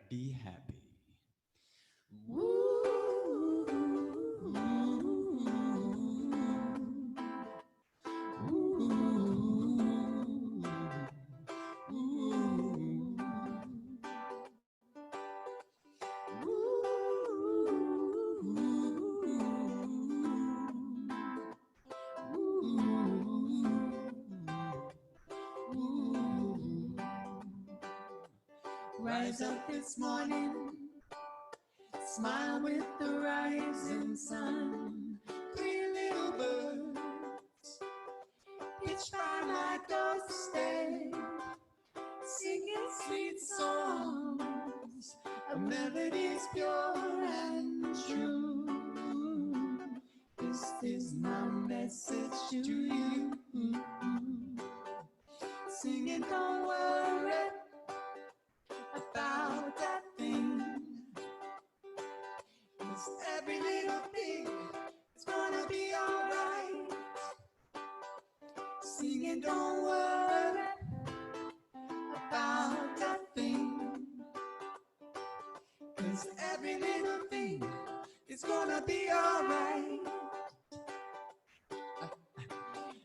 Be happy. Rise up this morning, smile with the rising sun. Three little birds pitch by my doorstep, singing sweet songs of melodies pure and true. This is my message to you. Singing, don't worry about that thing, 'cause every little thing is gonna be alright. Singing, don't worry about that thing, 'cause every little thing is gonna be alright.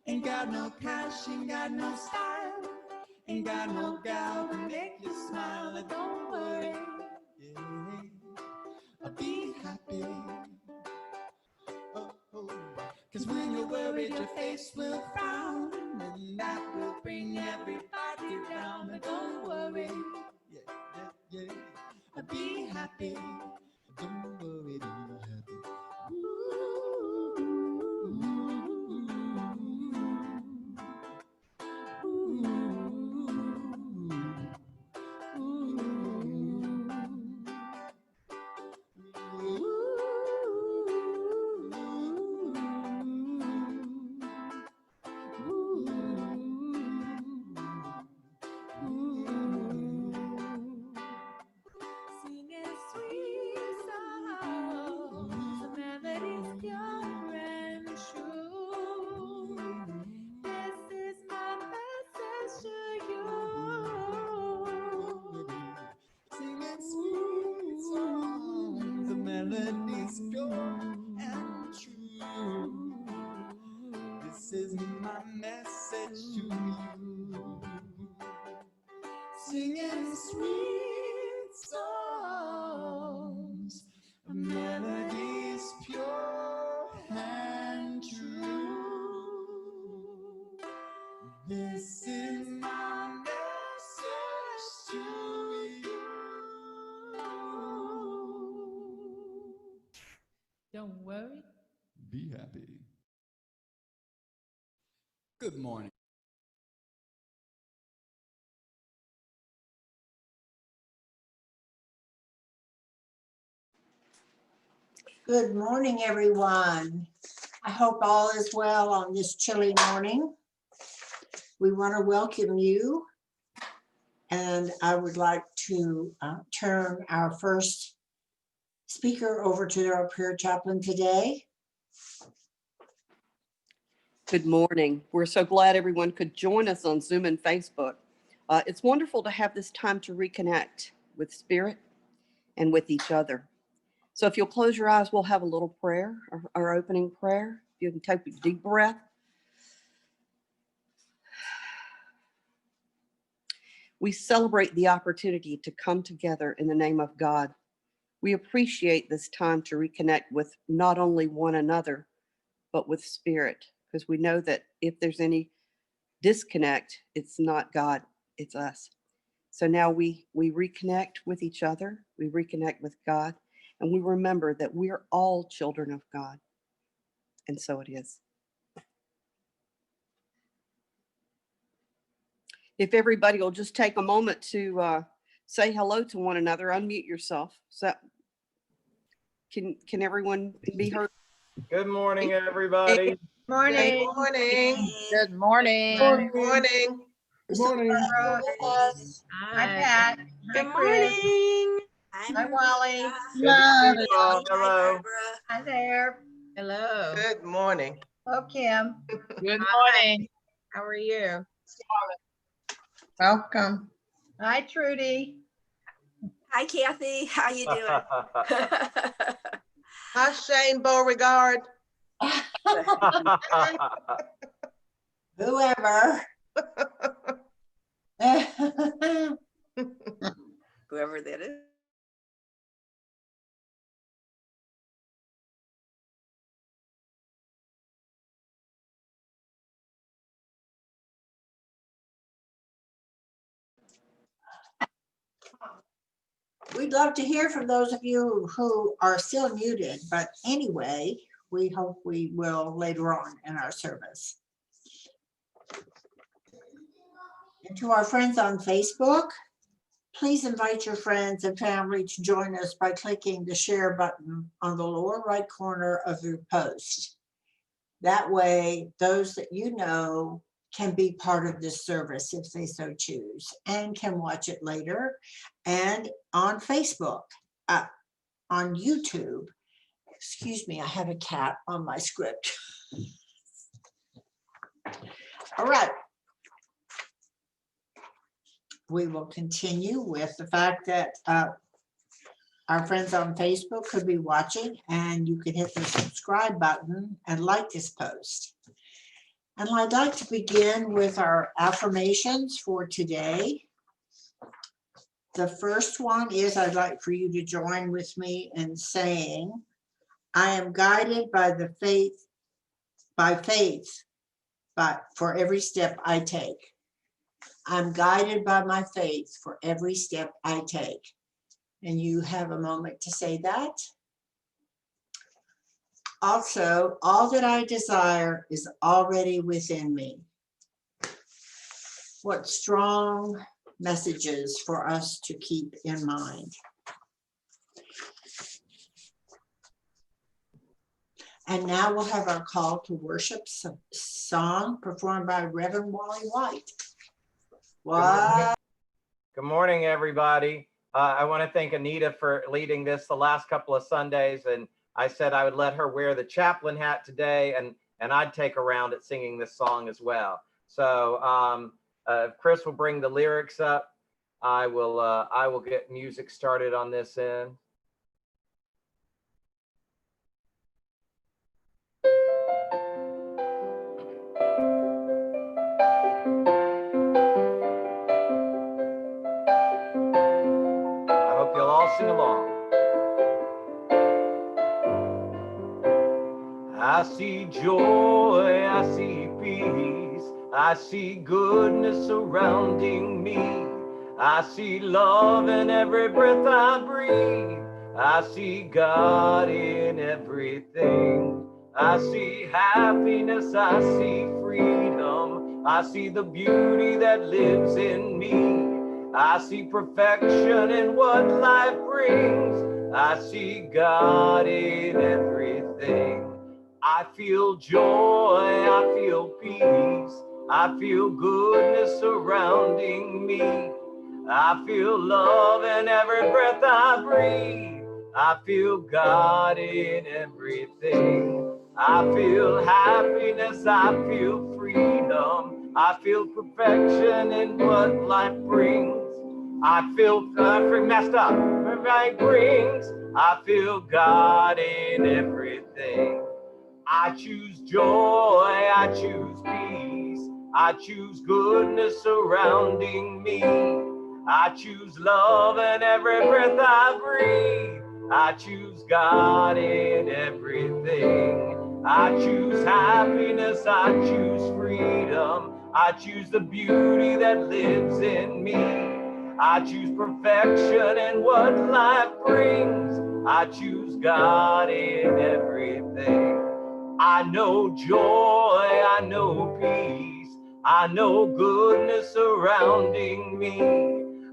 Ain't got no cash, ain't got no style, ain't got no gal to make you smile. But don't worry, yeah, be happy. Oh, oh. 'Cause when you're worried, your face will frown, and that will bring everybody down. But don't worry, yeah, yeah, yeah, be happy. Don't worry, be happy. Singing sweet songs, the melodies pure and true. This is my message to you. Singing sweet songs, the melodies pure and true. This is my message to you. Singing sweet songs, melodies pure and true. This is my message to you. Don't worry, be happy. Good morning. Good morning, everyone. I hope all is well on this chilly morning. We want to welcome you, and I would like to turn our first speaker over to our prayer chaplain today. Good morning. We're so glad everyone could join us on Zoom and Facebook. It's wonderful to have this time to reconnect with Spirit and with each other. So if you'll close your eyes, we'll have a little prayer, our opening prayer. You can take a deep breath. We celebrate the opportunity to come together in the name of God. We appreciate this time to reconnect with not only one another, but with Spirit, because we know that if there's any disconnect, it's not God, it's us. So now we reconnect with each other, we reconnect with God, and we remember that we're all children of God. And so it is. If everybody will just take a moment to say hello to one another, unmute yourself. So can everyone be heard? Good morning, everybody. Morning. Good morning. Good morning. Good morning. Good morning. Hi, Pat. Good morning. Hi, Wally. Good to see you all. Hello. Hi there. Hello. Good morning. Hello, Kim. Good morning. How are you? Welcome. Hi, Trudy. Hi, Kathy. How you doing? Hi, Shane Beauregard. Whoever. Whoever that is. We'd love to hear from those of you who are still muted, but anyway, we hope we will later on in our service. And to our friends on Facebook, please invite your friends and family to join us by clicking the share button on the lower right corner of your post. That way, those that you know can be part of this service if they so choose, and can watch it later and on Facebook, on YouTube. Excuse me, I have a cat on my script. All right. We will continue with the fact that our friends on Facebook could be watching, and you can hit the subscribe button and like this post. And I'd like to begin with our affirmations for today. The first one is I'd like for you to join with me in saying, I am guided by faith, but for every step I take. I'm guided by my faith for every step I take. And you have a moment to say that. Also, all that I desire is already within me. What strong messages for us to keep in mind. And now we'll have our call to worship song performed by Reverend Wally White. What? Good morning, everybody. I want to thank Anita for leading this the last couple of Sundays, and I said I would let her wear the chaplain hat today, and I'd take a round at singing this song as well. So if Chris will bring the lyrics up, I will get music started on this end. I hope you'll all sing along. I see joy, I see peace, I see goodness surrounding me. I see love in every breath I breathe. I see God in everything. I see happiness, I see freedom. I see the beauty that lives in me. I see perfection in what life brings. I see God in everything. I feel joy, I feel peace, I feel goodness surrounding me. I feel love in every breath I breathe. I feel God in everything. I feel happiness, I feel freedom. I feel perfection in what life brings. I feel messed up, what life brings. I feel God in everything. I choose joy, I choose peace, I choose goodness surrounding me. I choose love in every breath I breathe. I choose God in everything. I choose happiness, I choose freedom. I choose the beauty that lives in me. I choose perfection in what life brings. I choose God in everything. I know joy, I know peace, I know goodness surrounding me.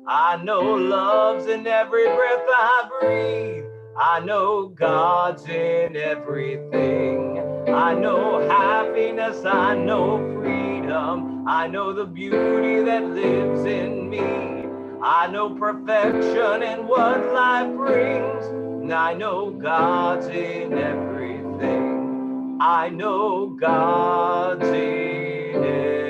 I know love's in every breath I breathe. I know God's in everything. I know happiness, I know freedom. I know the beauty that lives in me. I know perfection in what life brings. And I know God's in everything. I know God's in everything.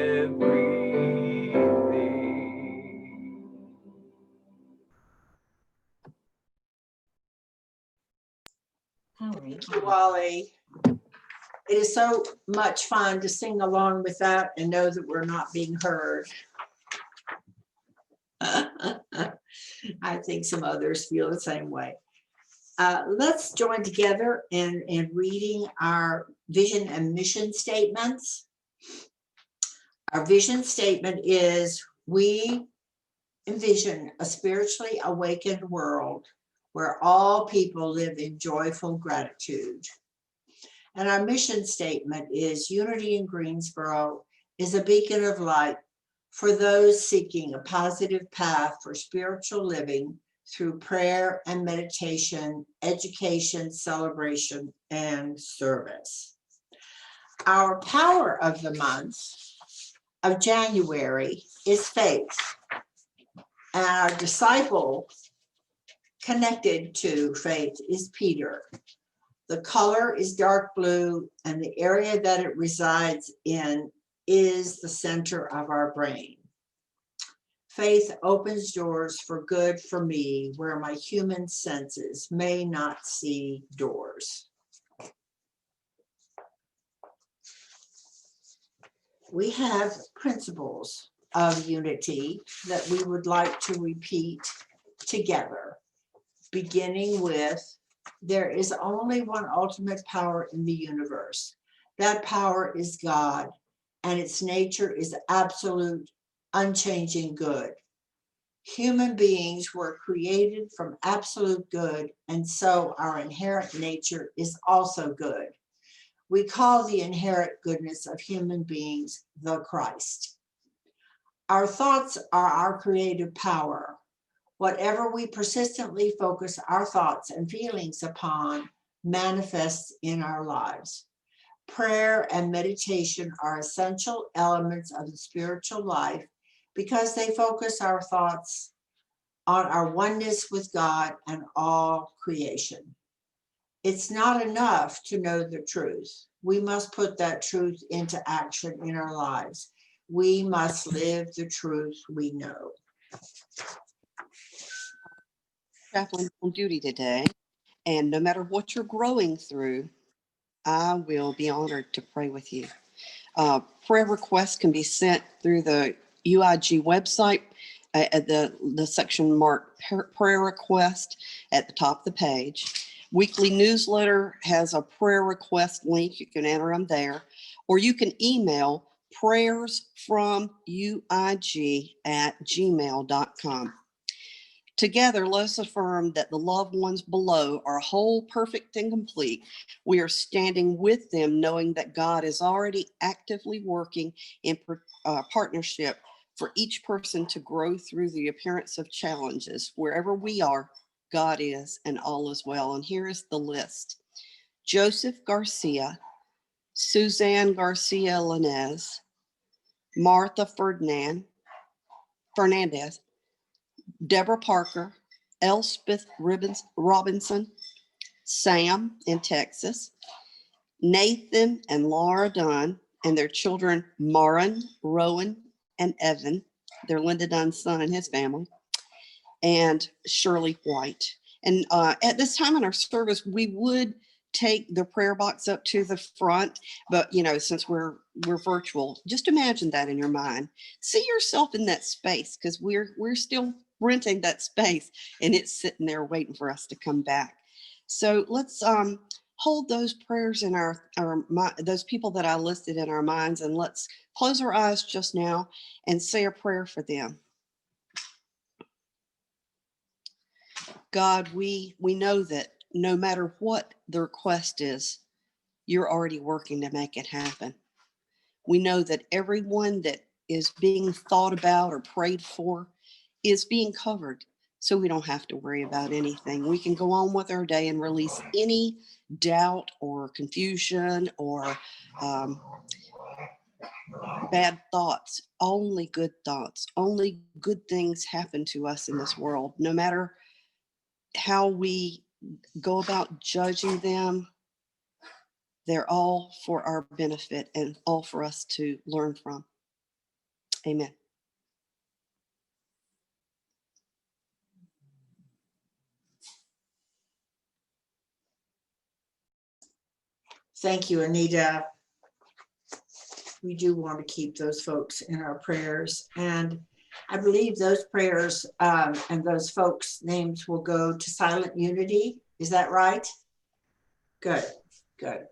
you, Wally. It is so much fun to sing along with that and know that we're not being heard. I think some others feel the same way. Let's join together in reading our vision and mission statements. Our vision statement is, we envision a spiritually awakened world where all people live in joyful gratitude. And our mission statement is, unity in Greensboro is a beacon of light for those seeking a positive path for spiritual living through prayer and meditation, education, celebration, and service. Our power of the month of January is faith. And our disciple connected to faith is Peter. The color is dark blue, and the area that it resides in is the center of our brain. Faith opens doors for good for me where my human senses may not see doors. We have principles of unity that we would like to repeat together, beginning with, there is only one ultimate power in the universe. That power is God, and its nature is absolute, unchanging good. Human beings were created from absolute good, and so our inherent nature is also good. We call the inherent goodness of human beings the Christ. Our thoughts are our creative power. Whatever we persistently focus our thoughts and feelings upon manifests in our lives. Prayer and meditation are essential elements of the spiritual life because they focus our thoughts on our oneness with God and all creation. It's not enough to know the truth. We must put that truth into action in our lives. We must live the truth we know. Chaplain on duty today, and no matter what you're growing through, I will be honored to pray with you. Prayer requests can be sent through the UIG website at the section marked prayer request at the top of the page. Weekly newsletter has a prayer request link. You can enter them there, or you can email prayersfromuig@gmail.com. Together, let us affirm that the loved ones below are whole, perfect, and complete. We are standing with them, knowing that God is already actively working in partnership for each person to grow through the appearance of challenges. Wherever we are, God is, and all is well. And here is the list. Joseph Garcia, Suzanne Garcia Lanez, Martha Fernandez, Deborah Parker, Elspeth Robinson, Sam in Texas, Nathan and Laura Dunn, and their children, Marin, Rowan, and Evan, their Linda Dunn's son and his family, and Shirley White. And at this time in our service, we would take the prayer box up to the front, but since we're virtual, just imagine that in your mind. See yourself in that space, because we're still renting that space, and it's sitting there waiting for us to come back. So let's hold those prayers in our those people that I listed in our minds, and let's close our eyes just now and say a prayer for them. God, we know that no matter what the request is, you're already working to make it happen. We know that everyone that is being thought about or prayed for is being covered, so we don't have to worry about anything. We can go on with our day and release any doubt or confusion or bad thoughts. Only good thoughts, only good things happen to us in this world, no matter how we go about judging them. They're all for our benefit and all for us to learn from. Amen. Thank you, Anita. We do want to keep those folks in our prayers. And I believe those prayers and those folks' names will go to Silent Unity. Is that right? Good, good.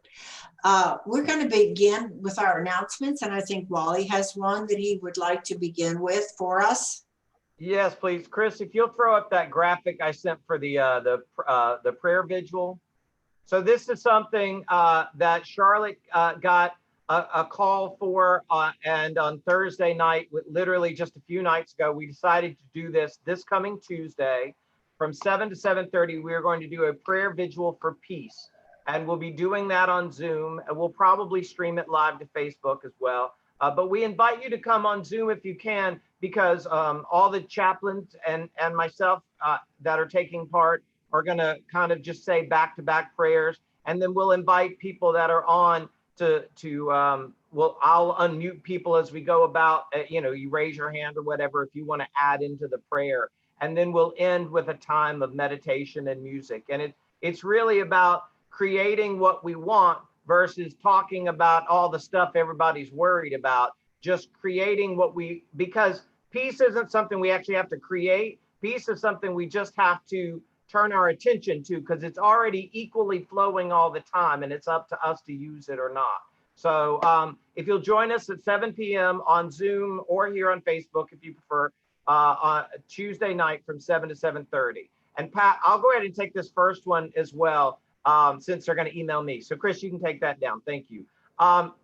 We're going to begin with our announcements, and I think Wally has one that he would like to begin with for us. Yes, please, Chris. If you'll throw up that graphic I sent for the prayer vigil. So this is something that Charlotte got a call for, and on Thursday night, literally just a few nights ago, we decided to do this coming Tuesday from 7 to 7:30. We are going to do a prayer vigil for peace, and we'll be doing that on Zoom, and we'll probably stream it live to Facebook as well. But we invite you to come on Zoom if you can, because all the chaplains and myself that are taking part are going to kind of just say back-to-back prayers, and then we'll invite people that are on I'll unmute people as we go about. You raise your hand or whatever if you want to add into the prayer, and then we'll end with a time of meditation and music. And it's really about creating what we want versus talking about all the stuff everybody's worried about. Just creating because peace isn't something we actually have to create. Peace is something we just have to turn our attention to, because it's already equally flowing all the time, and it's up to us to use it or not. So if you'll join us at 7 p.m. on Zoom or here on Facebook, if you prefer, on Tuesday night from 7 to 7:30. And Pat, I'll go ahead and take this first one as well, since they're going to email me. So Chris, you can take that down. Thank you.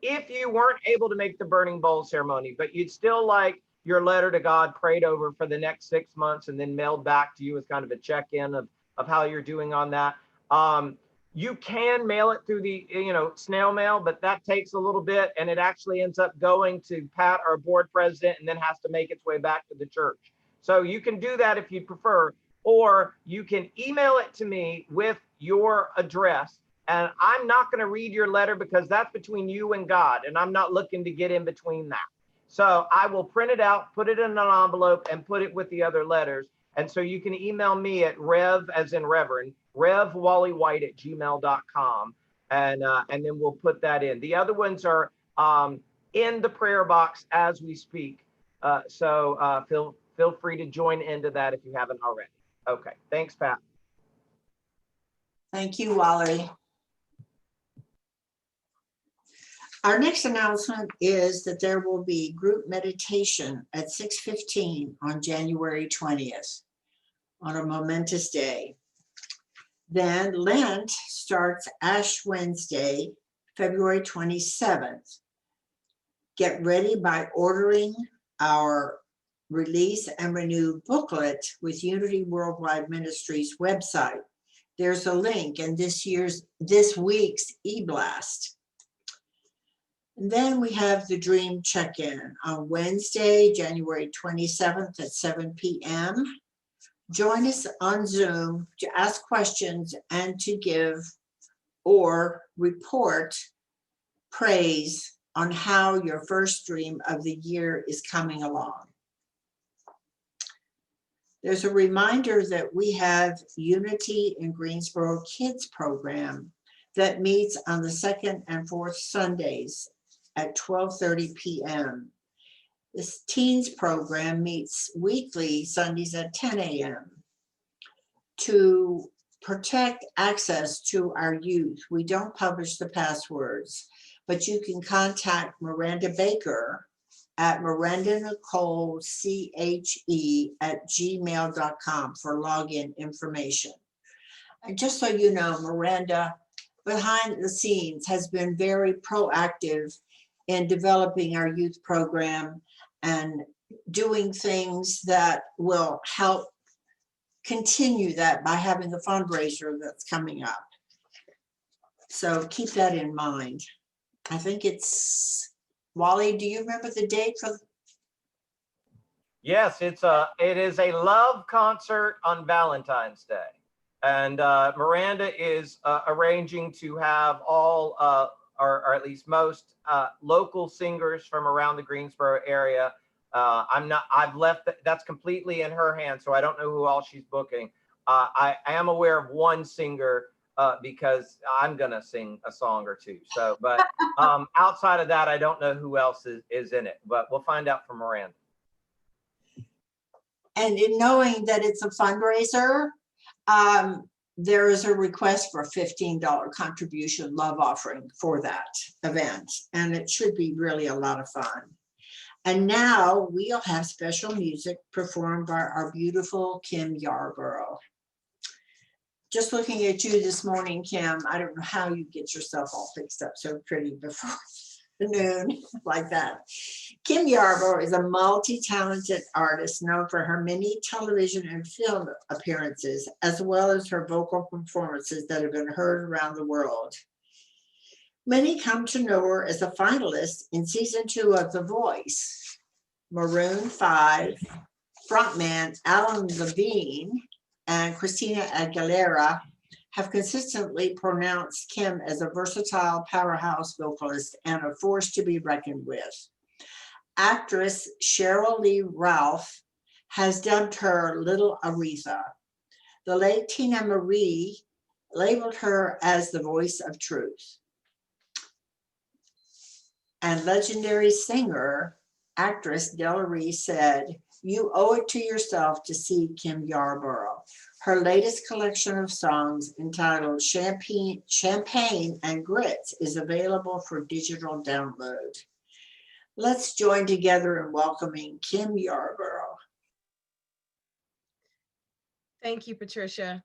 If you weren't able to make the burning bowl ceremony, but you'd still like your letter to God prayed over for the next 6 months and then mailed back to you as kind of a check-in of how you're doing on that. You can mail it through the snail mail, but that takes a little bit, and it actually ends up going to Pat, our board president, and then has to make its way back to the church. So you can do that if you prefer, or you can email it to me with your address. And I'm not going to read your letter because that's between you and God, and I'm not looking to get in between that. So I will print it out, put it in an envelope, and put it with the other letters. And so you can email me at rev, as in Reverend, revwallywhite@gmail.com. And then we'll put that in. The other ones are in the prayer box as we speak. So feel free to join into that if you haven't already. Okay, thanks, Pat. Thank you, Wally. Our next announcement is that there will be group meditation at 6:15 on January 20th on a momentous day. Then Lent starts Ash Wednesday, February 27th. Get ready by ordering our Release and Renew booklet with Unity Worldwide Ministries website. There's a link in this week's e-blast. And then we have the Dream Check-in on Wednesday, January 27th at 7 p.m. Join us on Zoom to ask questions and to give or report praise on how your first dream of the year is coming along. There's a reminder that we have Unity in Greensboro Kids program that meets on the second and fourth Sundays at 12:30 p.m. This teens program meets weekly Sundays at 10 a.m. To protect access to our youth, we don't publish the passwords, but you can contact Miranda Baker at mirandanicoleche@gmail.com for login information. And just so you know, Miranda, behind the scenes, has been very proactive in developing our youth program and doing things that will help continue that by having a fundraiser that's coming up. So keep that in mind. I think it's, Wally, do you remember the date for? Yes, it is a love concert on Valentine's Day. And Miranda is arranging to have all, or at least most local singers from around the Greensboro area. I've left, that's completely in her hands, so I don't know who all she's booking. I am aware of one singer because I'm gonna sing a song or two. So, but outside of that, I don't know who else is in it, but we'll find out from Miranda. And in knowing that it's a fundraiser, there is a request for a $15 contribution love offering for that event. And it should be really a lot of fun. And now we'll have special music performed by our beautiful Kim Yarbrough. Just looking at you this morning, Kim, I don't know how you get yourself all fixed up so pretty before noon like that. Kim Yarbrough is a multi-talented artist known for her many television and film appearances, as well as her vocal performances that have been heard around the world. Many come to know her as a finalist in season 2 of The Voice. Maroon 5 frontman Alan Levine and Christina Aguilera have consistently pronounced Kim as a versatile powerhouse vocalist and a force to be reckoned with. Actress Cheryl Lee Ralph has dubbed her Little Aretha. The late Tina Marie labeled her as the voice of truth. And legendary singer, actress Della Ree said, "You owe it to yourself to see Kim Yarbrough." Her latest collection of songs entitled Champagne and Grits is available for digital download. Let's join together in welcoming Kim Yarbrough. Thank you, Patricia.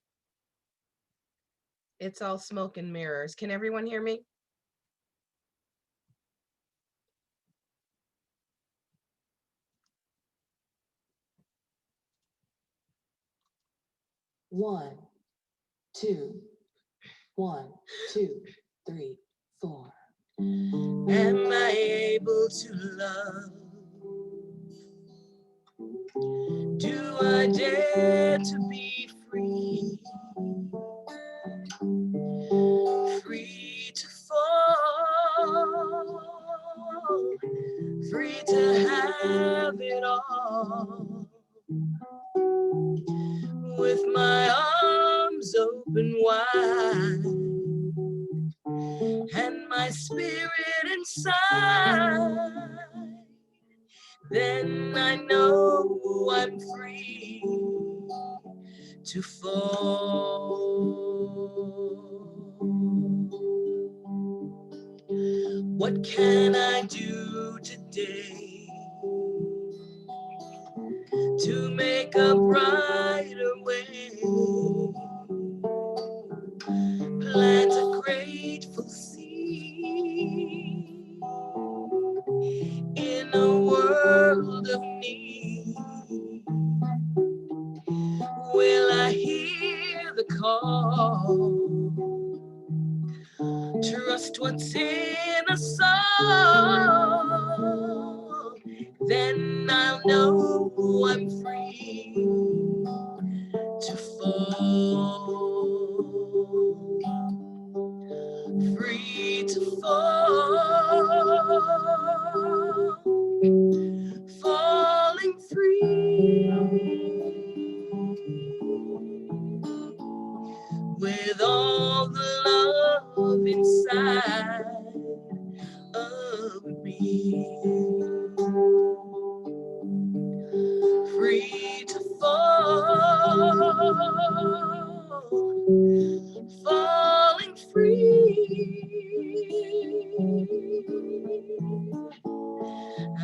It's all smoke and mirrors. Can everyone hear me? One, two, 1, 2, 3, 4. Am I able to love? Do I dare to be free? Free to fall, free to have it all. With my arms open wide and my spirit inside, then I know I'm free to fall. What can I do today to make a brighter way? Plant a grateful seed in a world of need. Will I hear the call? Trust what's in a song, then I'll know I'm free to fall, free to fall, falling free. With all the love inside of me, free to fall, falling free.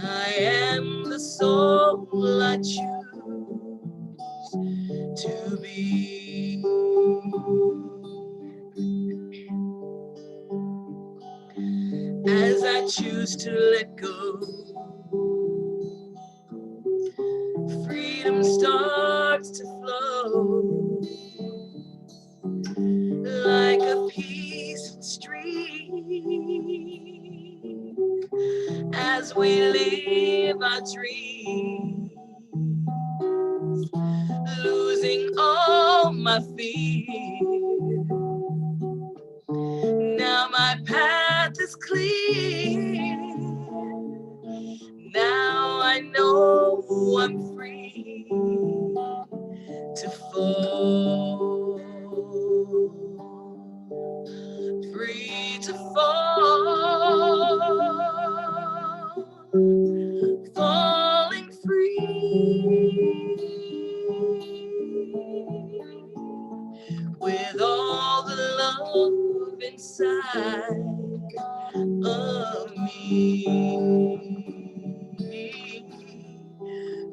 I am the soul I choose to be. As I choose to let go, freedom starts to flow like a peaceful stream. As we live our dreams, losing all my fear. Now my path is clear. Now I know I'm free to fall.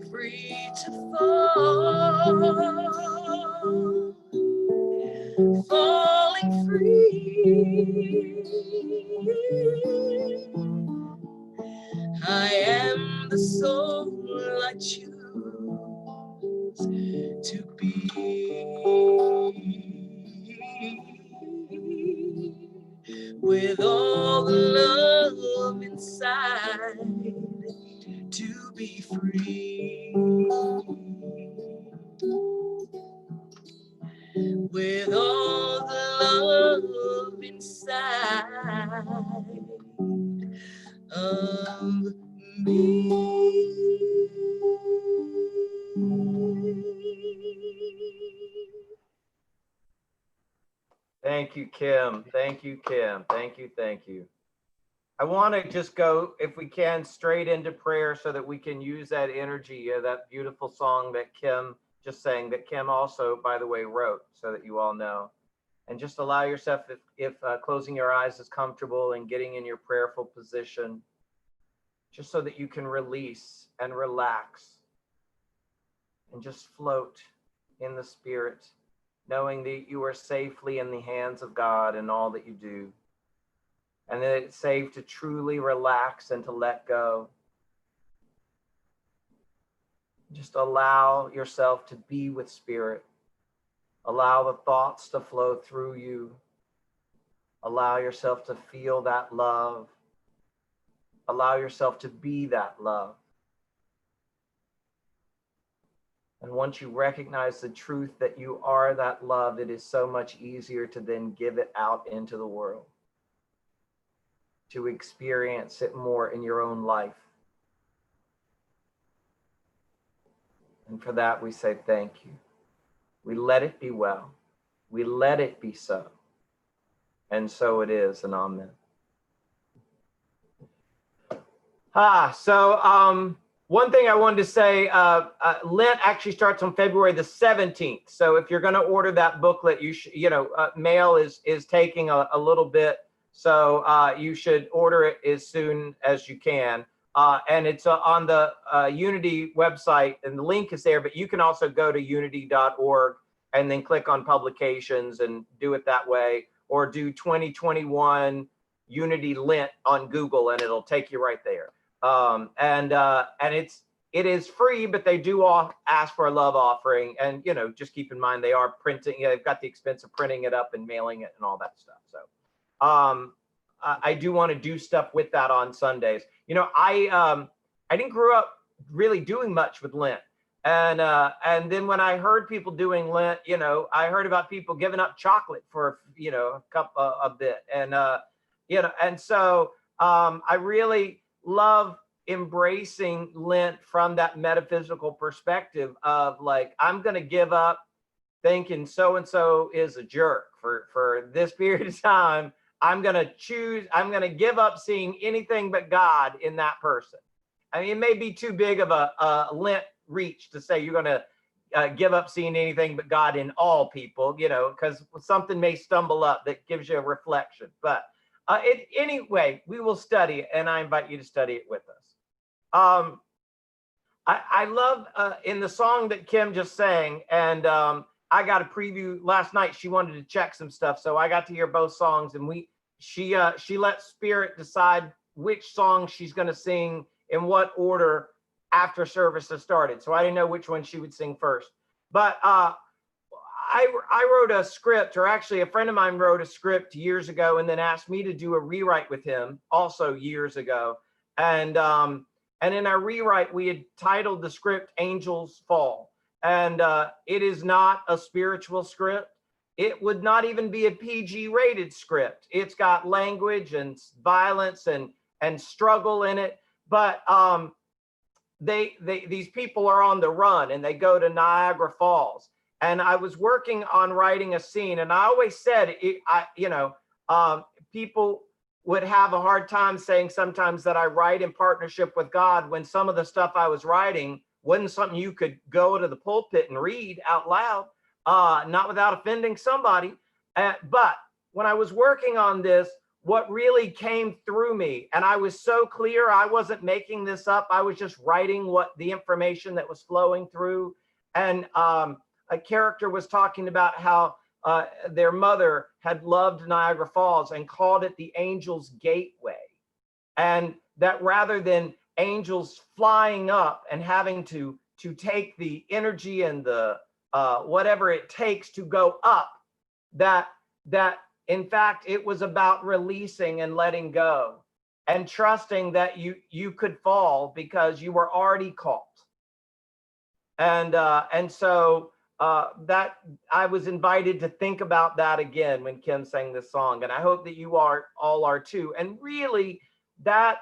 free to fall, falling free. I am the soul I choose to be. With all the love inside to be free. With all the love inside of me. Thank you, Kim. Thank you, Kim. Thank you. Thank you. I want to just go, if we can, straight into prayer so that we can use that energy, that beautiful song that Kim just sang, that Kim also, by the way, wrote, so that you all know. And just allow yourself, if closing your eyes is comfortable, and getting in your prayerful position, just so that you can release and relax and just float in the Spirit, knowing that you are safely in the hands of God in all that you do. And that it's safe to truly relax and to let go. Just allow yourself to be with Spirit. Allow the thoughts to flow through you. Allow yourself to feel that love. Allow yourself to be that love. And once you recognize the truth that you are that love, it is so much easier to then give it out into the world, to experience it more in your own life. And for that, we say thank you. We let it be well. We let it be so. And so it is, and amen. So one thing I wanted to say, Lent actually starts on February the 17th. So if you're going to order that booklet, you should, mail is taking a little bit. So you should order it as soon as you can. And it's on the Unity website, and the link is there, but you can also go to unity.org and then click on publications and do it that way, or do 2021 Unity Lent on Google and it'll take you right there. And it is free, but they do ask for a love offering. And, just keep in mind, they are printing, they've got the expense of printing it up and mailing it and all that stuff. So I do want to do stuff with that on Sundays. I didn't grow up really doing much with Lent. And then when I heard people doing Lent, I heard about people giving up chocolate for, a bit. And, and so I really love embracing Lent from that metaphysical perspective of, like, I'm going to give up thinking so-and-so is a jerk for this period of time. I'm going to give up seeing anything but God in that person. I mean, it may be too big of a Lent reach to say you're going to give up seeing anything but God in all people, because something may stumble up that gives you a reflection. But anyway, we will study it, and I invite you to study it with us. I love in the song that Kim just sang, and I got a preview last night. She wanted to check some stuff, so I got to hear both songs, and she let Spirit decide which song she's going to sing in what order after service has started. So I didn't know which one she would sing first. But I wrote a script, or actually a friend of mine wrote a script years ago and then asked me to do a rewrite with him also years ago. And in our rewrite, we had titled the script Angels Fall. And it is not a spiritual script. It would not even be a PG rated script. It's got language and violence and struggle in it. But these people are on the run, and they go to Niagara Falls. And I was working on writing a scene, and I always said, people would have a hard time saying sometimes that I write in partnership with God, when some of the stuff I was writing wasn't something you could go to the pulpit and read out loud, not without offending somebody. But when I was working on this, what really came through me. And I was so clear, I wasn't making this up. I was just writing what the information that was flowing through. And a character was talking about how their mother had loved Niagara Falls and called it the Angel's Gateway. And that rather than angels flying up and having to take the energy and the whatever it takes to go up, that in fact it was about releasing and letting go and trusting that you could fall because you were already called. And so that I was invited to think about that again when Kim sang this song, and I hope that you all are too. And really, that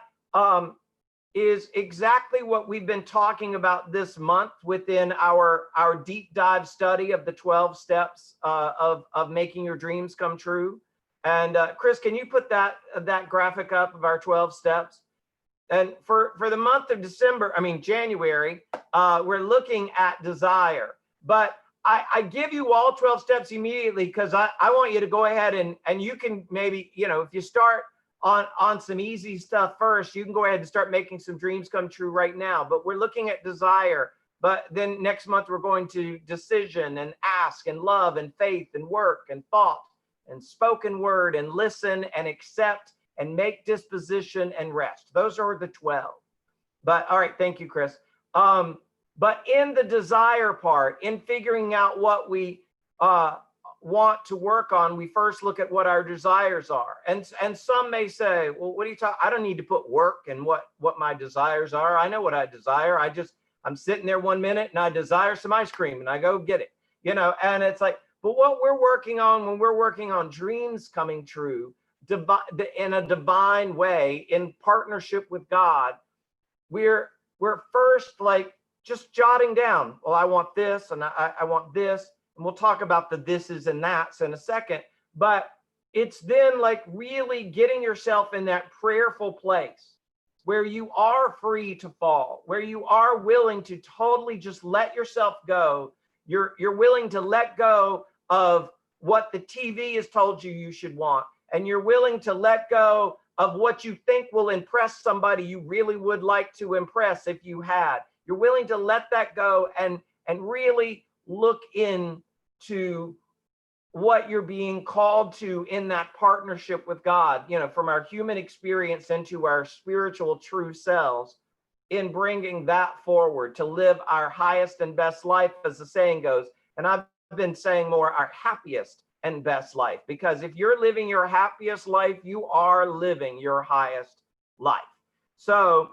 is exactly what we've been talking about this month within our deep dive study of the 12 steps of making your dreams come true. And Chris, can you put that graphic up of our 12 steps? And for the month of January, we're looking at desire. But I give you all 12 steps immediately because I want you to go ahead and you can maybe, if you start on some easy stuff first, you can go ahead and start making some dreams come true right now. But we're looking at desire. But then next month, we're going to decision and ask and love and faith and work and thought and spoken word and listen and accept and make disposition and rest. Those are the 12. But all right, thank you, Chris. But in the desire part, in figuring out what we want to work on, we first look at what our desires are. And some may say, well, what are you talking? I don't need to put work in what my desires are. I know what I desire. I'm sitting there 1 minute and I desire some ice cream and I go get it, and it's like, but what we're working on when we're working on dreams coming true in a divine way, in partnership with God, we're first like just jotting down, well, I want this and I want this. And we'll talk about the thises and that's in a second. But it's then like really getting yourself in that prayerful place where you are free to fall, where you are willing to totally just let yourself go. You're willing to let go of what the TV has told you should want. And you're willing to let go of what you think will impress somebody you really would like to impress if you had. You're willing to let that go and really look into what you're being called to in that partnership with God, from our human experience into our spiritual true selves, in bringing that forward to live our highest and best life, as the saying goes. And I've been saying more, our happiest and best life, because if you're living your happiest life, you are living your highest life. So,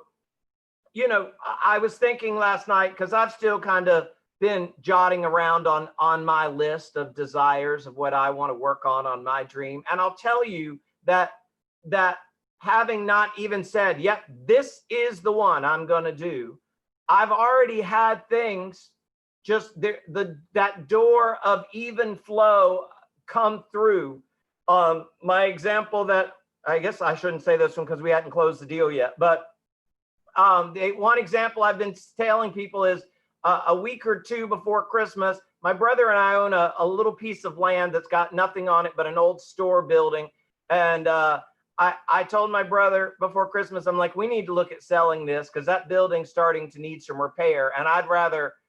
I was thinking last night, because I've still kind of been jotting around on my list of desires of what I want to work on my dream. And I'll tell you that having not even said, yep, this is the one I'm going to do, I've already had things just that door of even flow come through. My example that, I guess I shouldn't say this one because we hadn't closed the deal yet, but the one example I've been telling people is a week or two before Christmas, my brother and I own a little piece of land that's got nothing on it but an old store building. And I told my brother before Christmas, I'm like, we need to look at selling this because that building's starting to need some repair. And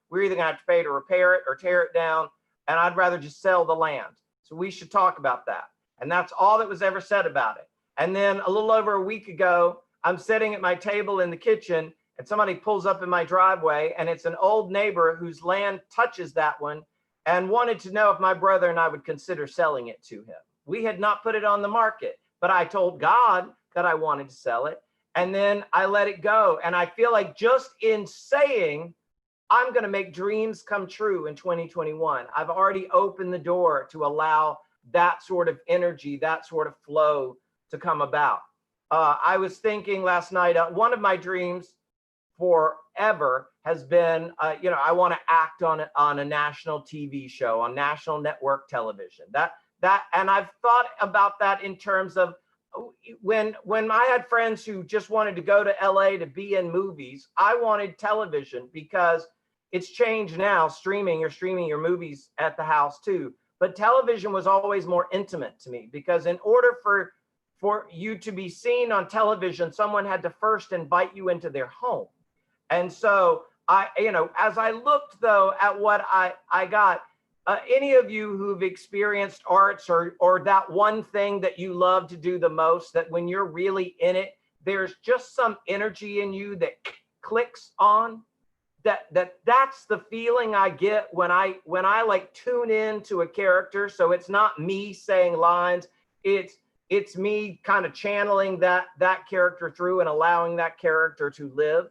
we're either gonna have to pay to repair it or tear it down. And I'd rather just sell the land. So we should talk about that. And that's all that was ever said about it. And then a little over a week ago, I'm sitting at my table in the kitchen and somebody pulls up in my driveway, and it's an old neighbor whose land touches that one and wanted to know if my brother and I would consider selling it to him. We had not put it on the market, but I told God that I wanted to sell it. And then I let it go. And I feel like just in saying, I'm going to make dreams come true in 2021, I've already opened the door to allow that sort of energy, that sort of flow to come about. I was thinking last night, one of my dreams forever has been, I want to act on a national TV show, on national network television. And I've thought about that in terms of when I had friends who just wanted to go to LA to be in movies, I wanted television because it's changed now. You're streaming your movies at the house too. But television was always more intimate to me because in order for for you to be seen on television, someone had to first invite you into their home. And so as I looked though at what I got, any of you who've experienced arts or that one thing that you love to do the most, that when you're really in it, there's just some energy in you that clicks on, that's the feeling I get when I like tune in to a character. So it's not me saying lines, it's me kind of channeling that character through and allowing that character to live.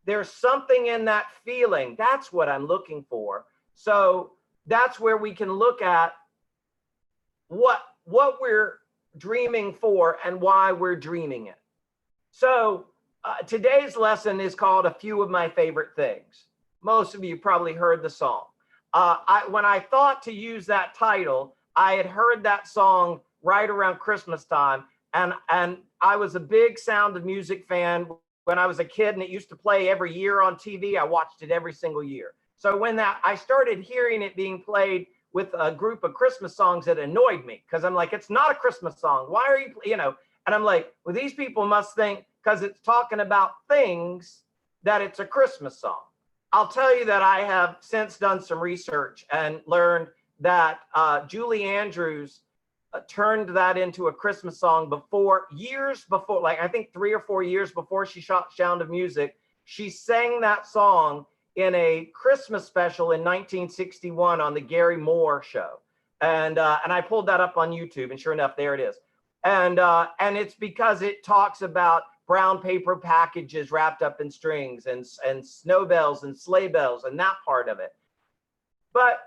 There's something in that feeling. That's what I'm looking for. So that's where we can look at what we're dreaming for and why we're dreaming it. So today's lesson is called A Few of My Favorite Things. Most of you probably heard the song. When I thought to use that title, I had heard that song right around Christmas time, and I was a big Sound of Music fan when I was a kid, and it used to play every year on TV. I watched it every single year. So when I started hearing it being played with a group of Christmas songs, it annoyed me, because I'm like, it's not a Christmas song. Why are you, and I'm like, well, these people must think because it's talking about things that it's a Christmas song. I'll tell you that I have since done some research and learned that Julie Andrews turned that into a Christmas song years before, like I think 3 or 4 years before she shot Sound of Music. She sang that song in a Christmas special in 1961 on the Gary Moore show. And I pulled that up on YouTube, and sure enough, there it is. And it's because it talks about brown paper packages wrapped up in strings and snow bells and sleigh bells and that part of it. But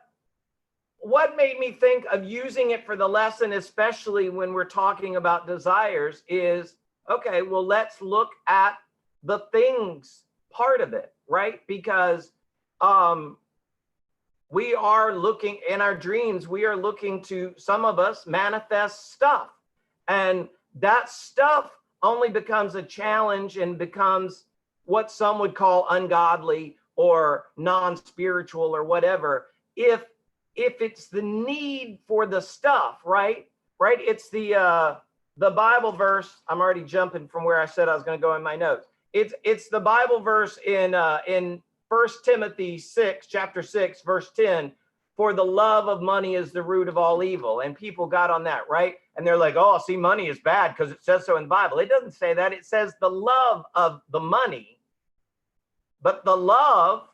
what made me think of using it for the lesson, especially when we're talking about desires, is, okay, well, let's look at the things part of it, right? Because we are looking in our dreams, we are looking to, some of us, manifest stuff. And that stuff only becomes a challenge and becomes what some would call ungodly or non-spiritual or whatever, if it's the need for the stuff, right? It's the Bible verse. I'm already jumping from where I said I was going to go in my notes. It's the Bible verse in 1 Timothy 6, chapter 6, verse 10. For the love of money is the root of all evil. And people got on that, right? And they're like, oh, see, money is bad because it says so in the Bible. It doesn't say that. It says the love of the money, but the love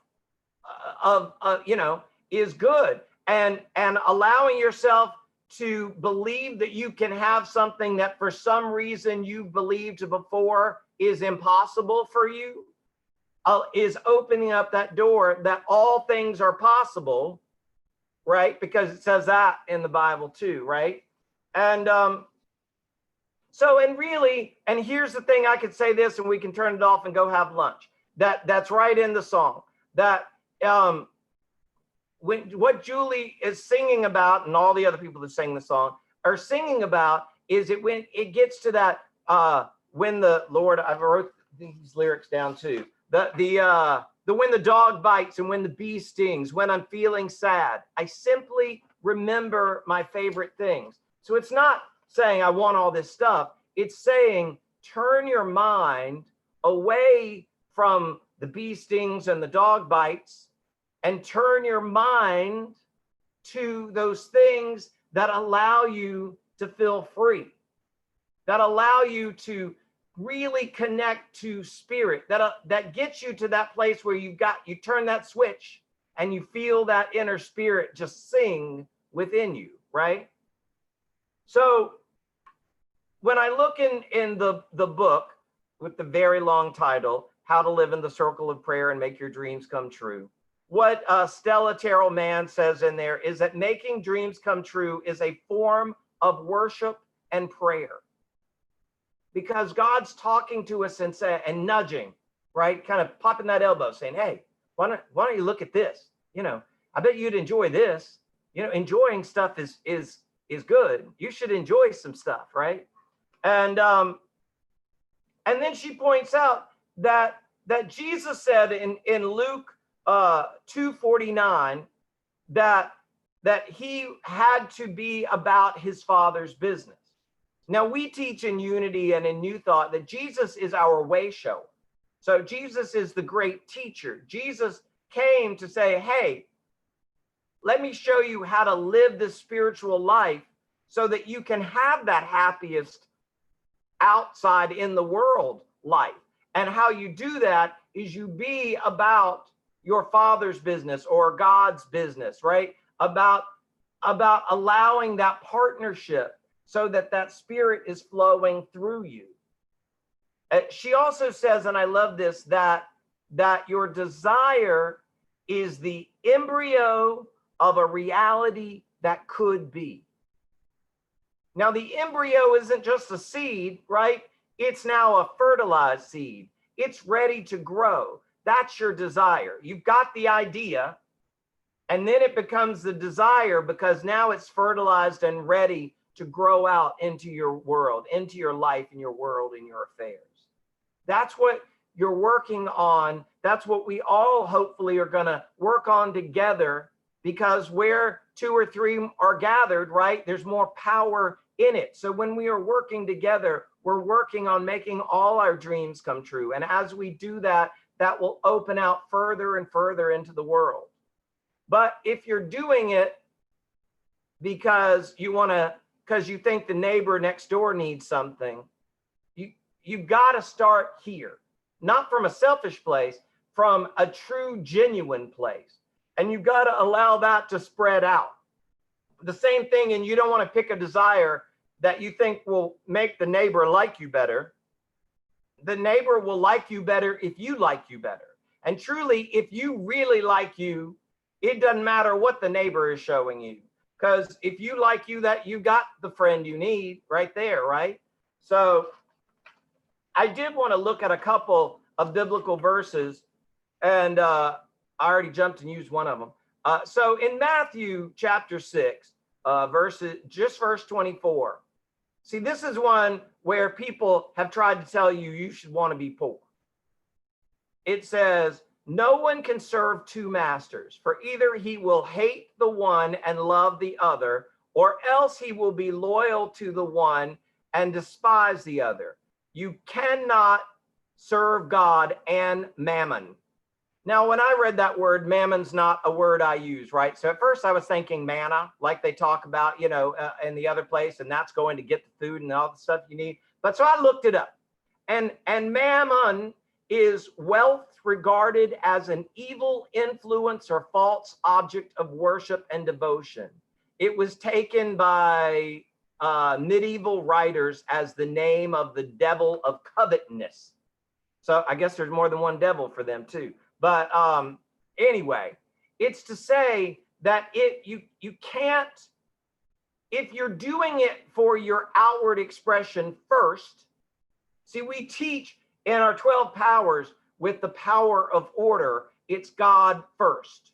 is good. And allowing yourself to believe that you can have something that for some reason you believed before is impossible for you is opening up that door that all things are possible, right? Because it says that in the Bible too, right? And and here's the thing, I could say this and we can turn it off and go have lunch. That's right in the song. That what Julie is singing about, and all the other people that sing the song are singing about, is when it gets to that when the Lord, I wrote these lyrics down too. The when the dog bites and when the bee stings, when I'm feeling sad, I simply remember my favorite things. So it's not saying I want all this stuff. It's saying turn your mind away from the bee stings and the dog bites and turn your mind to those things that allow you to feel free, that allow you to really connect to spirit, that gets you to that place where you turn that switch and you feel that inner spirit just sing within you, right? So when I look in the book with the very long title, How to Live in the Circle of Prayer and Make Your Dreams Come True, what Stella Terrell Mann says in there is that making dreams come true is a form of worship and prayer. Because God's talking to us and nudging, right? Kind of popping that elbow saying, hey, why don't you look at this? I bet you'd enjoy this. Enjoying stuff is good. You should enjoy some stuff, right? And then she points out that Jesus said in Luke 2:49 that he had to be about his Father's business. Now, we teach in Unity and in New Thought that Jesus is our way shower. So Jesus is the great teacher. Jesus came to say, hey, let me show you how to live this spiritual life so that you can have that happiest outside in the world life. And how you do that is you be about your Father's business or God's business, right? About allowing that partnership so that that spirit is flowing through you. She also says, and I love this, that your desire is the embryo of a reality that could be. Now, the embryo isn't just a seed, right? It's now a fertilized seed. It's ready to grow. That's your desire. You've got the idea, and then it becomes the desire because now it's fertilized and ready to grow out into your world, into your life and your world and your affairs. That's what you're working on. That's what we all hopefully are going to work on together, because where 2 or 3 are gathered, right, there's more power in it. So when we are working together, we're working on making all our dreams come true. And as we do that, that will open out further and further into the world. But if you're doing it because you think the neighbor next door needs something, you've got to start here, not from a selfish place, from a true, genuine place. And you've got to allow that to spread out. The same thing, and you don't want to pick a desire that you think will make the neighbor like you better. The neighbor will like you better if you like you better. And truly, if you really like you, it doesn't matter what the neighbor is showing you. Because if you like you, that you got the friend you need right there, right? So I did want to look at a couple of biblical verses, and I already jumped and used one of them. So in Matthew chapter 6, verse 24. See, this is one where people have tried to tell you should want to be poor. It says, no one can serve 2 masters, for either he will hate the one and love the other, or else he will be loyal to the one and despise the other. You cannot serve God and mammon. Now, when I read that word, mammon's not a word I use, right? So at first I was thinking manna, like they talk about, in the other place, and that's going to get the food and all the stuff you need. But so I looked it up, and mammon is wealth regarded as an evil influence or false object of worship and devotion. It was taken by medieval writers as the name of the devil of covetousness. So I guess there's more than one devil for them too. But anyway, it's to say that you can't, if you're doing it for your outward expression first. See, we teach in our 12 powers with the power of order, it's God first.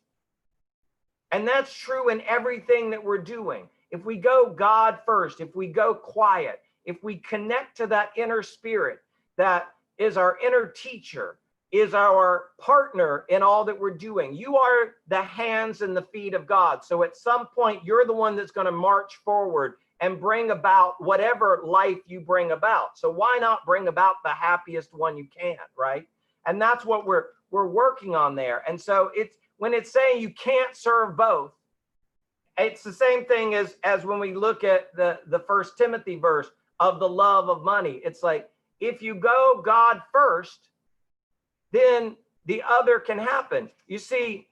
And that's true in everything that we're doing. If we go God first, if we go quiet, if we connect to that inner spirit that is our inner teacher, is our partner in all that we're doing. You are the hands and the feet of God. So at some point, you're the one that's going to march forward and bring about whatever life you bring about. So why not bring about the happiest one you can, right? And that's what we're working on there. And so it's when it's saying you can't serve both, it's the same thing as when we look at the 1 Timothy verse of the love of money. It's like, if you go God first, then the other can happen. You see,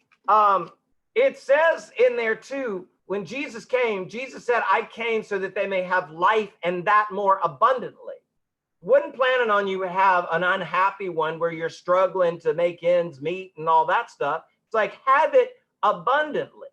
it says in there too, when Jesus came, Jesus said, I came so that they may have life and that more abundantly. Wasn't planning on you to have an unhappy one where you're struggling to make ends meet and all that stuff. It's like, have it abundantly.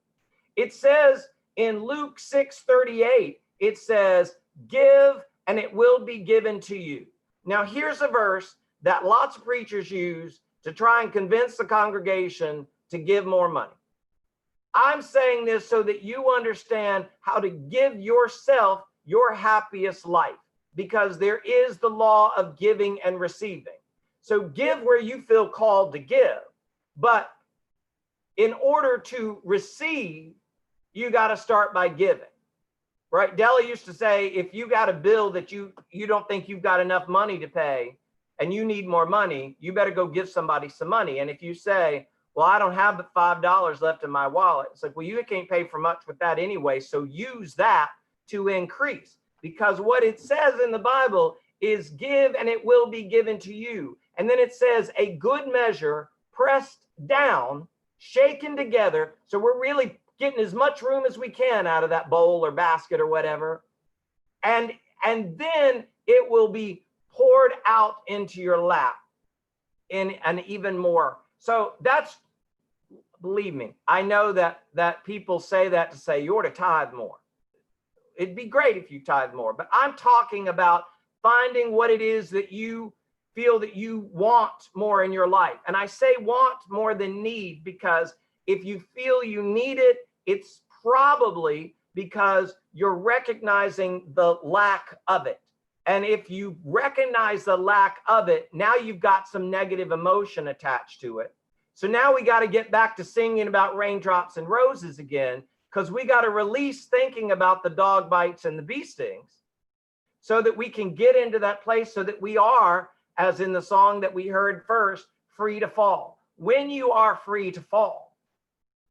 It says in Luke 6:38, it says, give and it will be given to you. Now, here's a verse that lots of preachers use to try and convince the congregation to give more money. I'm saying this so that you understand how to give yourself your happiest life, because there is the law of giving and receiving. So give where you feel called to give, but in order to receive, you got to start by giving, right? Della used to say, if you got a bill that you don't think you've got enough money to pay and you need more money, you better go give somebody some money. And if you say, well, I don't have but $5 left in my wallet, it's like, well, you can't pay for much with that anyway. So use that to increase, because what it says in the Bible is give and it will be given to you. And then it says a good measure, pressed down, shaken together. So we're really getting as much room as we can out of that bowl or basket or whatever. And then it will be poured out into your lap in an even more. So that's, believe me, I know that people say that to say you ought to tithe more. It'd be great if you tithe more, but I'm talking about finding what it is that you feel that you want more in your life. And I say want more than need, because if you feel you need it, it's probably because you're recognizing the lack of it. And if you recognize the lack of it, now you've got some negative emotion attached to it. So now we got to get back to singing about raindrops and roses again, because we got to release thinking about the dog bites and the bee stings so that we can get into that place so that we are, as in the song that we heard first, free to fall. When you are free to fall,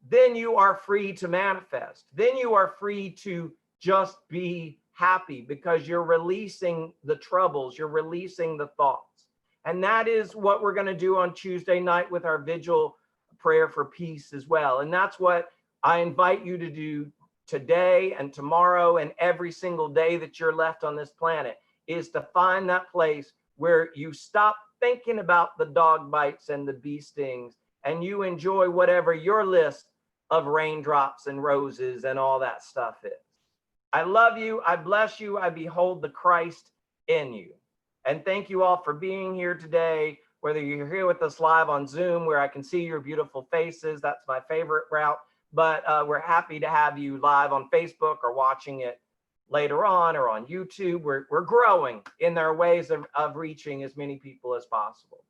then you are free to manifest. Then you are free to just be happy, because you're releasing the troubles, you're releasing the thoughts. And that is what we're going to do on Tuesday night with our vigil prayer for peace as well. And that's what I invite you to do today and tomorrow and every single day that you're left on this planet, is to find that place where you stop thinking about the dog bites and the bee stings, and you enjoy whatever your list of raindrops and roses and all that stuff is. I love you. I bless you. I behold the Christ in you. And thank you all for being here today, whether you're here with us live on Zoom, where I can see your beautiful faces. That's my favorite route. But we're happy to have you live on Facebook or watching it later on or on YouTube. We're growing in our ways of reaching as many people as possible.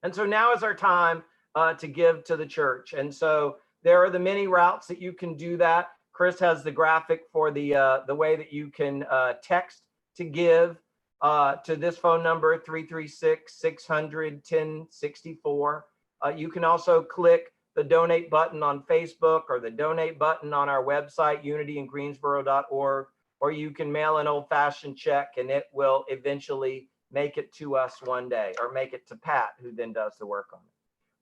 And so now is our time to give to the church. And so there are the many routes that you can do that. Chris has the graphic for the way that you can text to give to this phone number, 336-600-1064. You can also click the donate button on Facebook or the donate button on our website, unityingreensboro.org, or you can mail an old-fashioned check and it will eventually make it to us one day, or make it to Pat, who then does the work on it.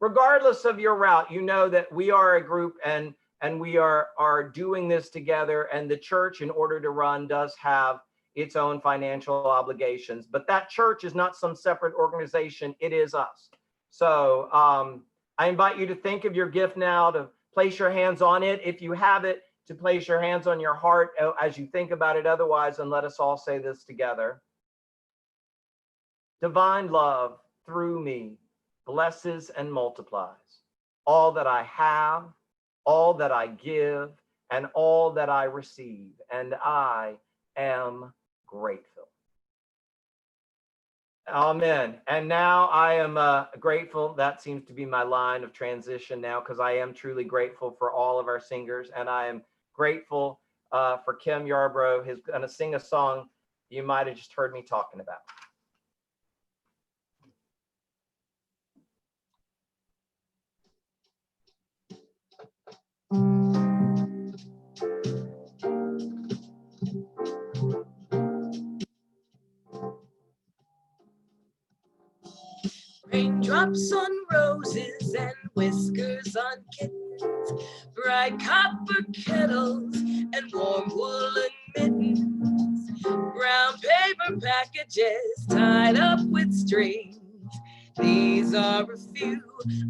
Regardless of your route, you know that we are a group and we are doing this together, and the church, in order to run, does have its own financial obligations, but that church is not some separate organization. It is us. So I invite you to think of your gift now, to place your hands on it if you have it, to place your hands on your heart as you think about it otherwise, and let us all say this together. Divine love through me blesses and multiplies all that I have, all that I give, and all that I receive, and I am grateful. Amen. And now I am grateful. That seems to be my line of transition now, because I am truly grateful for all of our singers, and I am grateful for Kim Yarbrough, who's going to sing a song you might have just heard me talking about. Raindrops on roses and whiskers on kittens, bright copper kettles and warm woolen mittens, brown paper packages tied up with strings. These are a few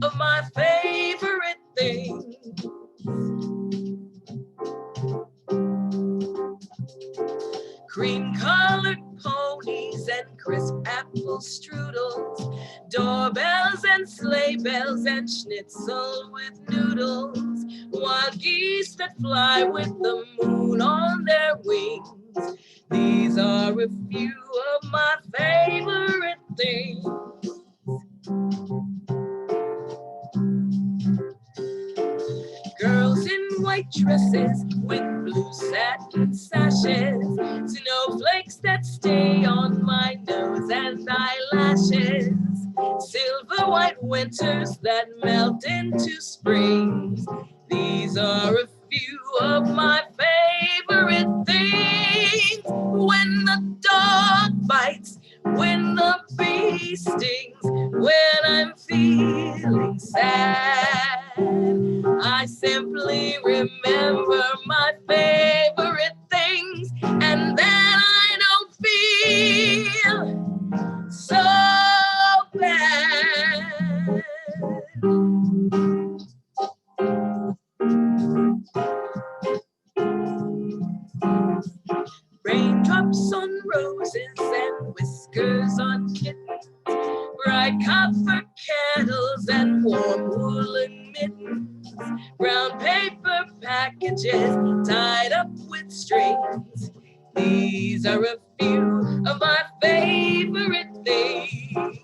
of my favorite things. Cream-colored ponies and crisp apple strudels, doorbells and sleigh bells and schnitzel with noodles, wild geese that fly with the moon on their wings. These are a few of my favorite things. Girls in white dresses with blue satin sashes, snowflakes that stay on my nose and eyelashes, silver white winters that melt into springs. These are a few of my favorite things. When the dog bites, when the bee stings, when I'm feeling sad, I simply remember my favorite things, and then I don't feel so bad. Raindrops on roses and whiskers on kittens, bright copper kettles and warm woolen mittens, brown paper packages tied up with strings. These are a few of my favorite things.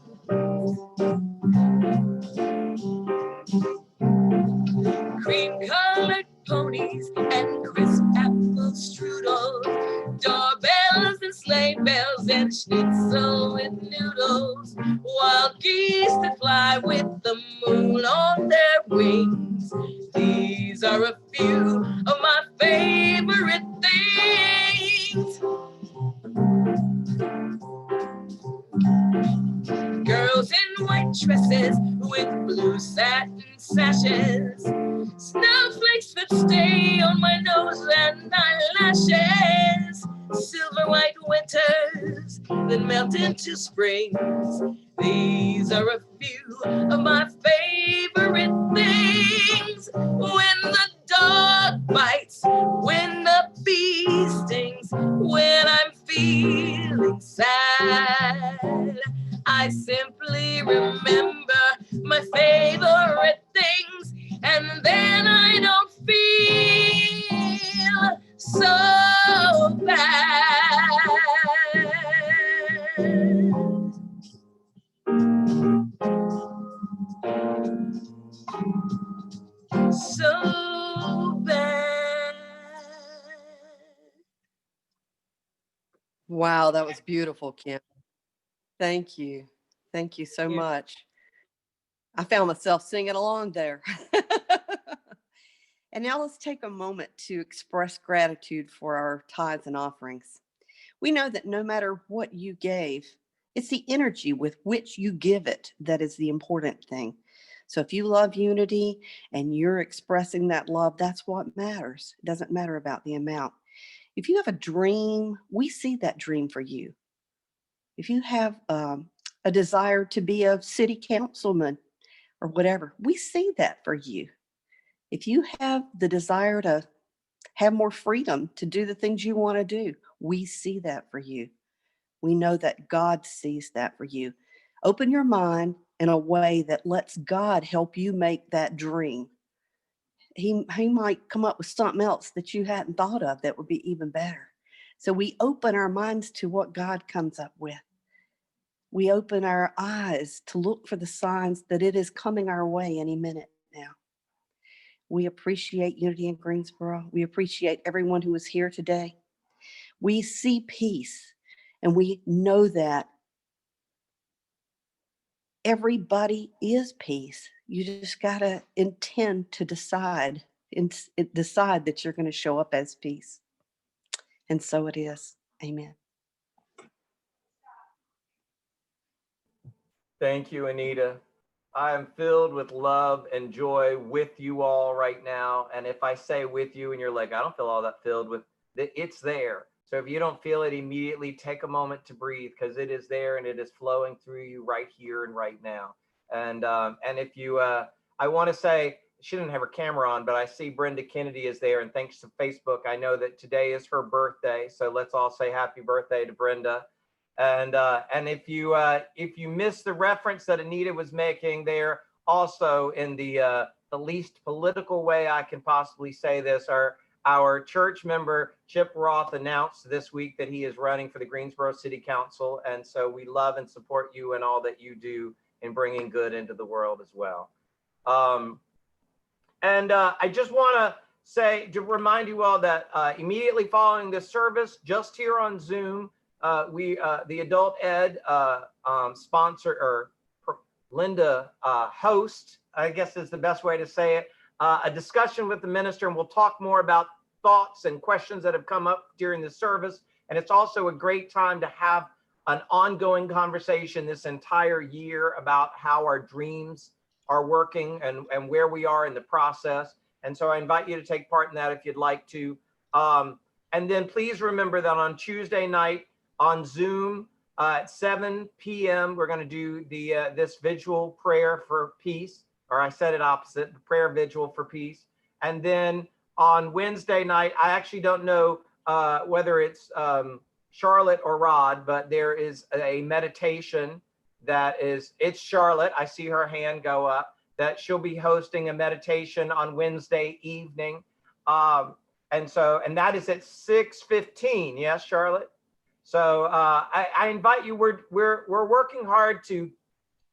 Cream-colored ponies and crisp apple strudels, doorbells and sleigh bells and schnitzel with noodles, wild geese that fly with the moon on their wings. These are a few of my favorite things. Girls in white dresses with blue satin sashes, snowflakes that stay on my nose and eyelashes, silver white winters that melt into springs. These are a few of my favorite things. When the dog bites, when the bee stings, when I'm feeling sad, I simply remember my favorite things, and then I don't feel so bad. So bad. Wow, that was beautiful, Kim. Thank you. Thank you so Yeah. much. I found myself singing along there. And now let's take a moment to express gratitude for our tithes and offerings. We know that no matter what you gave, it's the energy with which you give it that is the important thing. So if you love unity and you're expressing that love, that's what matters. It doesn't matter about the amount. If you have a dream, we see that dream for you. If you have a desire to be a city councilman or whatever, we see that for you. If you have the desire to have more freedom to do the things you want to do, we see that for you. We know that God sees that for you. Open your mind in a way that lets God help you make that dream. He might come up with something else that you hadn't thought of that would be even better. So we open our minds to what God comes up with. We open our eyes to look for the signs that it is coming our way any minute now. We appreciate Unity in Greensboro. We appreciate everyone who is here today. We see peace, and we know that everybody is peace. You just got to intend to decide that you're going to show up as peace. And so it is. Amen. Thank you, Anita. I am filled with love and joy with you all right now. And if I say with you and you're like, I don't feel all that filled with it, it's there. So if you don't feel it immediately, take a moment to breathe, because it is there and it is flowing through you right here and right now. And if you, I want to say, she didn't have her camera on, but I see Brenda Kennedy is there. And thanks to Facebook, I know that today is her birthday. So let's all say happy birthday to Brenda. And if you missed the reference that Anita was making there, also in the least political way I can possibly say this, our church member Chip Roth announced this week that he is running for the Greensboro City Council, and so we love and support you and all that you do in bringing good into the world as well. I just want to say to remind you all that immediately following this service, just here on Zoom, the adult ed sponsor or Linda host, I guess is the best way to say it, a discussion with the minister, and we'll talk more about thoughts and questions that have come up during the service. And it's also a great time to have an ongoing conversation this entire year about how our dreams are working and where we are in the process. And so I invite you to take part in that if you'd like to. And then please remember that on Tuesday night on Zoom at 7 p.m., we're going to do this vigil prayer for peace, or I said it opposite, the prayer vigil for peace. And then on Wednesday night, I actually don't know whether it's Charlotte or Rod, but there is a meditation it's Charlotte. I see her hand go up, that she'll be hosting a meditation on Wednesday evening. And that is at 6:15. Yes, Charlotte? So I invite you, we're working hard to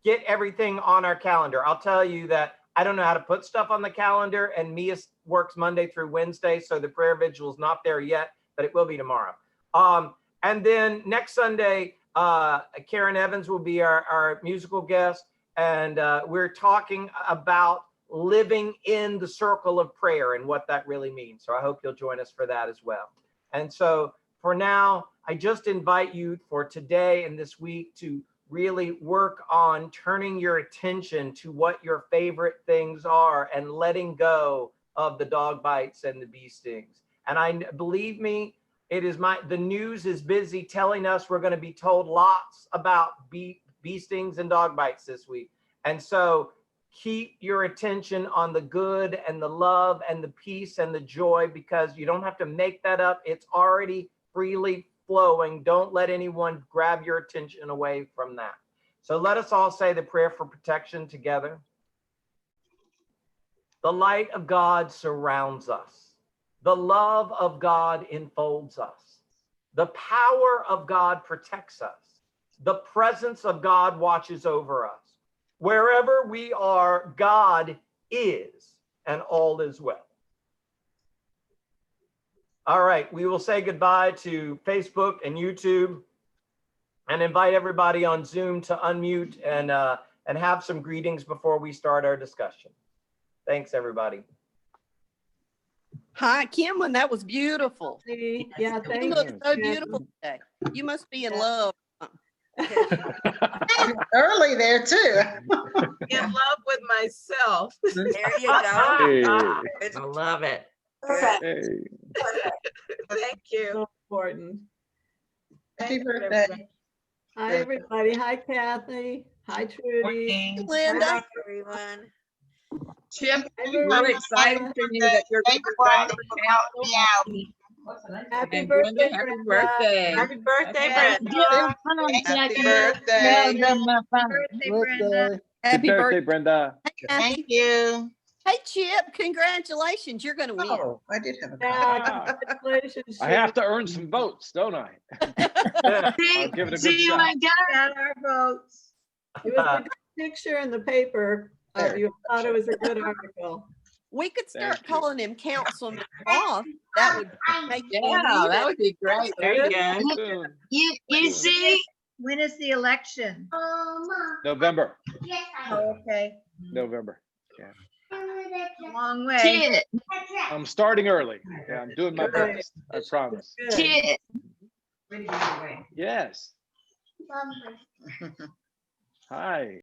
get everything on our calendar. I'll tell you that I don't know how to put stuff on the calendar, and Mia works Monday through Wednesday, so the prayer vigil is not there yet, but it will be tomorrow. And then next Sunday, Karen Evans will be our musical guest, and we're talking about living in the circle of prayer and what that really means. So I hope you'll join us for that as well. And so for now, I just invite you for today and this week to really work on turning your attention to what your favorite things are and letting go of the dog bites and the bee stings. And believe me, the news is busy telling us we're going to be told lots about bee stings and dog bites this week. And so keep your attention on the good and the love and the peace and the joy, because you don't have to make that up. It's already freely flowing. Don't let anyone grab your attention away from that. So let us all say the prayer for protection together. The light of God surrounds us. The love of God enfolds us. The power of God protects us. The presence of God watches over us. Wherever we are, God is, and all is well. All right, we will say goodbye to Facebook and YouTube and invite everybody on Zoom to unmute and have some greetings before we start our discussion. Thanks, everybody. Hi, Kimlin, that was beautiful. Yeah, You thank look you. so beautiful today. You must be in love. Early there too. In love with myself. There you go. I love it. Good. Thank you. So important. Happy Thank you, birthday. everybody. Hi, everybody. Hi, Kathy. Hi, Trudy. Linda. Hi, everyone. Chip, I'm excited for you that you're thanks for helping me out. Happy And birthday, Brenda, happy Brenda. birthday. Happy birthday, Happy Brenda. Happy birthday. birthday, Brenda. Happy birthday, Brenda. Thank you. Hey, Chip, congratulations. You're going to win. Oh, I did have a Yeah, congratulations. I have Chip. to earn some votes, don't I? I'll give it a good shot. Got our votes. It was a good picture in the paper. There. You thought it was a good article. We could start Thank you. calling him Councilman Ross. That would make you Yeah, win that it. would be great. There you go. Soon. You see, when is the election? November. Oh, okay. November. A long way. I'm starting early. Yeah, I'm doing my Good. best. I promise. Good. Yes. Hi.